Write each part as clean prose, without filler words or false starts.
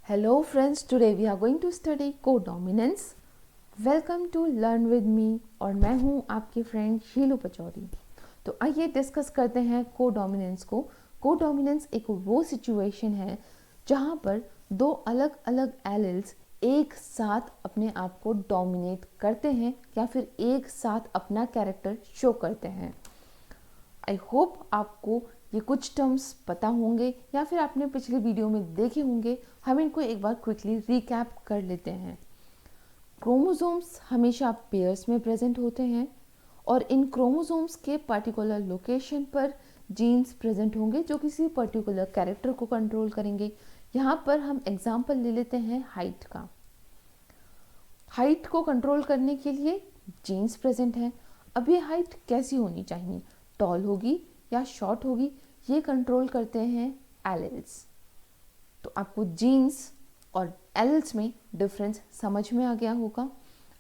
Hello friends, today we are going to study codominance. Welcome to learn with me और मैं हूँ आपकी friend शीलू Pachauri. तो आइए डिस्कस करते हैं कोडोमिनेंस को। कोडोमिनेंस एक वो सिचुएशन है जहाँ पर दो अलग अलग एलिल्स एक साथ अपने आप को डोमिनेट करते हैं या फिर एक साथ अपना कैरेक्टर शो करते हैं। आई होप आपको ये कुछ टर्म्स पता होंगे या फिर आपने पिछले वीडियो में देखे होंगे। हम इनको एक बार क्विकली रिकैप कर लेते हैं। क्रोमोसोम्स हमेशा पेयर्स में प्रेजेंट होते हैं और इन क्रोमोसोम्स के पर्टिकुलर लोकेशन पर जीन्स प्रेजेंट होंगे जो किसी पर्टिकुलर कैरेक्टर को कंट्रोल करेंगे। यहाँ पर हम एग्जाम्पल ले लेते हैं हाइट का। हाइट को कंट्रोल करने के लिए जीन्स प्रेजेंट हैं। अब ये हाइट कैसी होनी चाहिए, टॉल होगी या शॉर्ट होगी, ये कंट्रोल करते हैं एलिल्स। तो आपको जीन्स और एलिल्स में डिफरेंस समझ में आ गया होगा।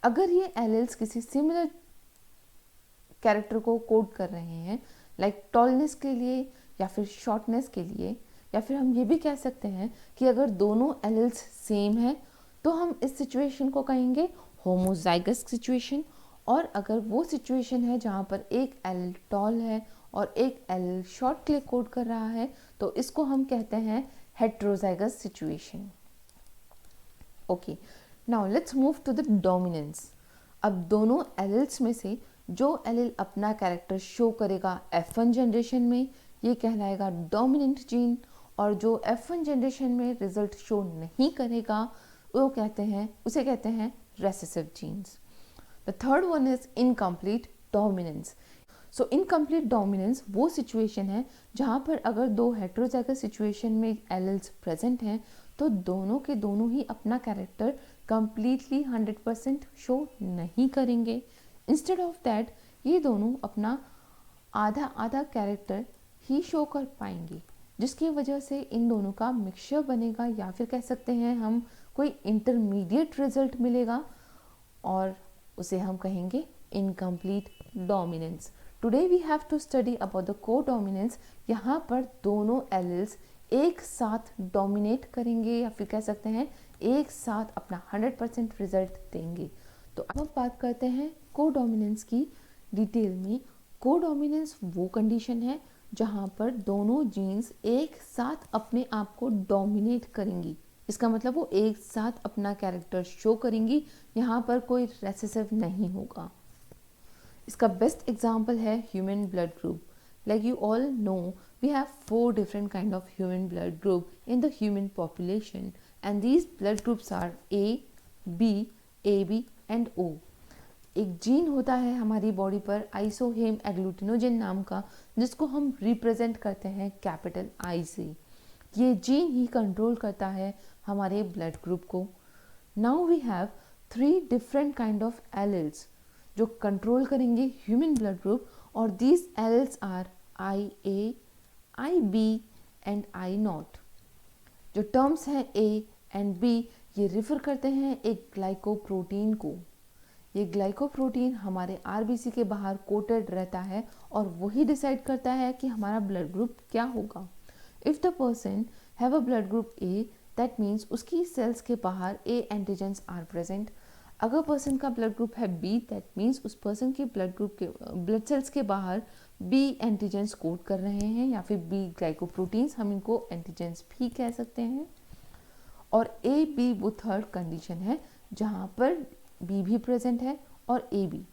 अगर ये एलिल्स किसी सिमिलर कैरेक्टर को कोड कर रहे हैं, लाइक टॉलनेस के लिए या फिर शॉर्टनेस के लिए, या फिर हम ये भी कह सकते हैं कि अगर दोनों एलिल्स सेम है तो हम इस सिचुएशन को कहेंगे होमोजाइगस सिचुएशन। और अगर वो सिचुएशन है जहाँ पर एक एलिल टॉल है और एक एलिल शॉर्ट के लिए कोड कर रहा है तो इसको हम कहते हैं heterozygous situation. Okay, now let's move to the dominance. अब दोनों एलिल्स में से जो एलिल अपना कैरेक्टर शो करेगा F1 जनरेशन में, ये कहलाएगा डोमिनेंट जीन, और जो F1 जनरेशन में रिजल्ट शो नहीं करेगा उसे कहते हैं recessive genes. The third one is incomplete dominance. So incomplete dominance वो सिचुएशन है जहाँ पर अगर दो हेट्रोजाइगस सिचुएशन में एलिल्स प्रेजेंट हैं तो दोनों के दोनों ही अपना कैरेक्टर कम्प्लीटली 100% शो नहीं करेंगे। इंस्टेड ऑफ दैट ये दोनों अपना आधा आधा कैरेक्टर ही शो कर पाएंगे, जिसकी वजह से इन दोनों का मिक्सचर बनेगा या फिर कह सकते हैं हम कोई इंटरमीडिएट रिजल्ट मिलेगा और उसे हम कहेंगे incomplete dominance. Today we have to study about the codominance. यहाँ पर दोनों एलिल्स एक साथ डोमिनेट करेंगे या फिर कह सकते हैं एक साथ अपना 100% रिजल्ट देंगे। तो अब बात करते हैं कोडोमिनेंस की डिटेल में। कोडोमिनेंस वो कंडीशन है जहाँ पर दोनों जीन्स एक साथ अपने आप को डोमिनेट करेंगी। इसका मतलब वो एक साथ अपना कैरेक्टर शो करेंगी, यहाँ पर कोई रेसेसिव नहीं होगा। इसका बेस्ट एग्जाम्पल है human blood group. Like you all know, we have 4 different kind of human blood group in the human population, and these blood groups are A, B, AB and O. एक gene होता है हमारी body पर आइसोहेम एग्लूटिनोजेन नाम का, जिसको हम represent करते हैं कैपिटल I से। ये जीन ही कंट्रोल करता है हमारे ब्लड ग्रुप को। Now we have 3 different kind of alleles जो कंट्रोल करेंगे ह्यूमन ब्लड ग्रुप, और these alleles are IA, IB and I naught. जो टर्म्स हैं A एंड B ये रिफर करते हैं एक ग्लाइकोप्रोटीन को। ये ग्लाइकोप्रोटीन हमारे RBC के बाहर कोटेड रहता है और वही डिसाइड करता है कि हमारा ब्लड ग्रुप क्या होगा। If the person have a blood group A, that means उसकी सेल्स के बाहर A एंटीजेंस आर प्रेजेंट। अगर पर्सन का ब्लड ग्रुप है बी, दैट मीन्स उस पर्सन के ब्लड सेल्स के बाहर बी एंटीजेंस कोड कर रहे हैं या फिर बी ग्लाइकोप्रोटीन्स, हम इनको एंटीजेंस भी कह सकते हैं। और ए बी वो थर्ड कंडीशन है जहाँ पर बी भी प्रेजेंट है और ए भी,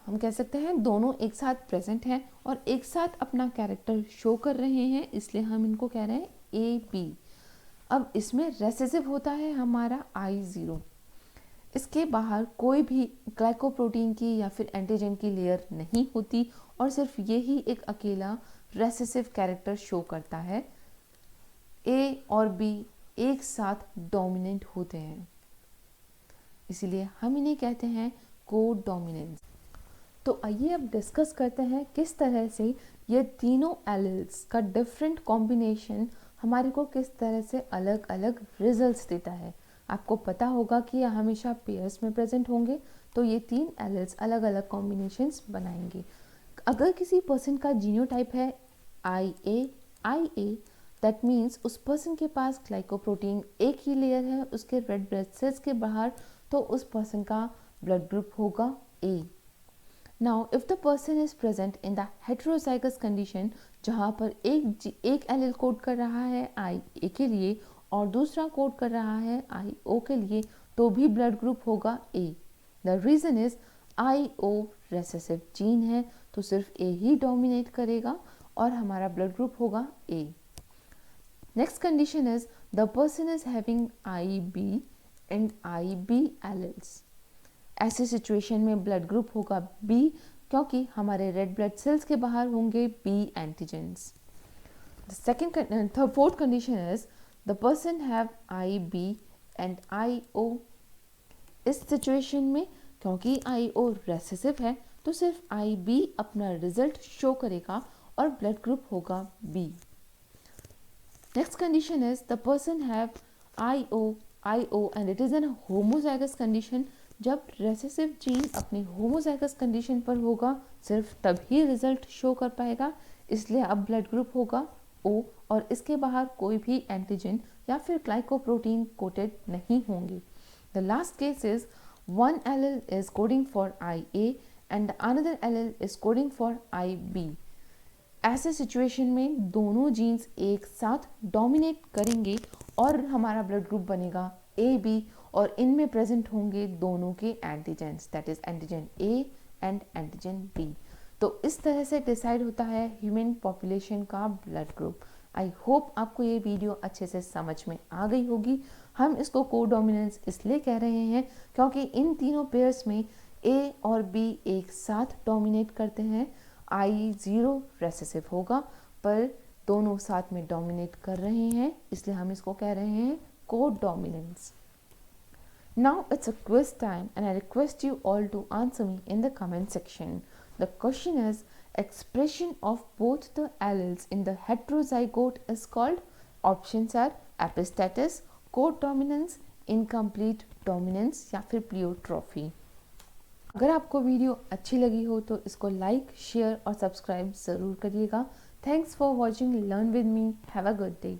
हम कह सकते हैं दोनों एक साथ प्रेजेंट हैं और एक साथ अपना कैरेक्टर शो कर रहे हैं, इसलिए हम इनको कह रहे हैं ए बी। अब इसमें रेसेसिव होता है हमारा I0। इसके बाहर कोई भी ग्लाइकोप्रोटीन की या फिर एंटीजन की लेयर नहीं होती और सिर्फ ये ही एक अकेला रेसेसिव कैरेक्टर शो करता है। ए और बी एक साथ डोमिनेंट होते हैं, इसीलिए हम इन्हें कहते हैं कोडोमिनेंस। तो आइए अब डिस्कस करते हैं किस तरह से ये तीनों एलिल्स का डिफरेंट कॉम्बिनेशन हमारे को किस तरह से अलग अलग रिजल्ट्स देता है। आपको पता होगा कि यह हमेशा पेयर्स में प्रेजेंट होंगे, तो ये 3 एलिल्स अलग अलग कॉम्बिनेशंस बनाएंगे। अगर किसी पर्सन का जीनोटाइप है IA, IA, दैट मीन्स उस पर्सन के पास ग्लाइकोप्रोटीन एक ही लेयर है उसके रेड ब्लड सेल्स के बाहर, तो उस पर्सन का ब्लड ग्रुप होगा A. Now if the person is present in the heterozygous condition, जहाँ पर एक एलील कोड कर रहा है आई ए के लिए और दूसरा कोड कर रहा है आई ओ के लिए, तो भी ब्लड ग्रुप होगा A. The reason is I O recessive gene है, तो सिर्फ ए ही डोमिनेट करेगा और हमारा ब्लड ग्रुप होगा A. Next condition is the person is having I B and I B alleles. ऐसे सिचुएशन में ब्लड ग्रुप होगा बी, क्योंकि हमारे रेड ब्लड सेल्स के बाहर होंगे B antigens. Fourth condition is the person have I B and I O. इस situation में क्योंकि आई ओ रेसेसिव है, तो सिर्फ आई बी अपना रिजल्ट शो करेगा और ब्लड ग्रुप होगा B. Next condition is the person have I O and it is an homozygous condition. जब रेसेसिव जीन अपनी होमोजाइगस कंडीशन पर होगा, सिर्फ तभी रिजल्ट शो कर पाएगा, इसलिए अब ब्लड ग्रुप होगा ओ और इसके बाहर कोई भी एंटीजन या फिर ग्लाइकोप्रोटीन कोटेड नहीं होंगे। The last case is one allele is coding for IA and another allele is coding for IB। ऐसे सिचुएशन में दोनों जीन्स एक साथ डोमिनेट करेंगे और हमारा ब्लड ग्रुप बनेगा AB और इनमें प्रेजेंट होंगे दोनों के antigens, that is antigen A and antigen B। तो इस तरह से डिसाइड होता है ह्यूमन पॉपुलेशन का ब्लड ग्रुप। आई होप आपको ये वीडियो अच्छे से समझ में आ गई होगी। हम इसको कोडोमिनेंस इसलिए कह रहे हैं क्योंकि इन तीनों पेयर्स में ए और बी एक साथ डोमिनेट करते हैं। आई जीरो रेसेसिव होगा पर दोनों साथ में डोमिनेट कर रहे हैं, इसलिए हम इसको कह रहे हैं codominance. Now it's a quiz time and I request you all to answer me in the comment section. The question is, expression of both the alleles in the heterozygote is called? Options are epistatus, codominance, incomplete dominance या फिर प्लियोट्रॉफी। अगर आपको video अच्छी लगी हो तो इसको like, share और सब्सक्राइब ज़रूर करिएगा। Thanks for watching learn with me. Have a good day.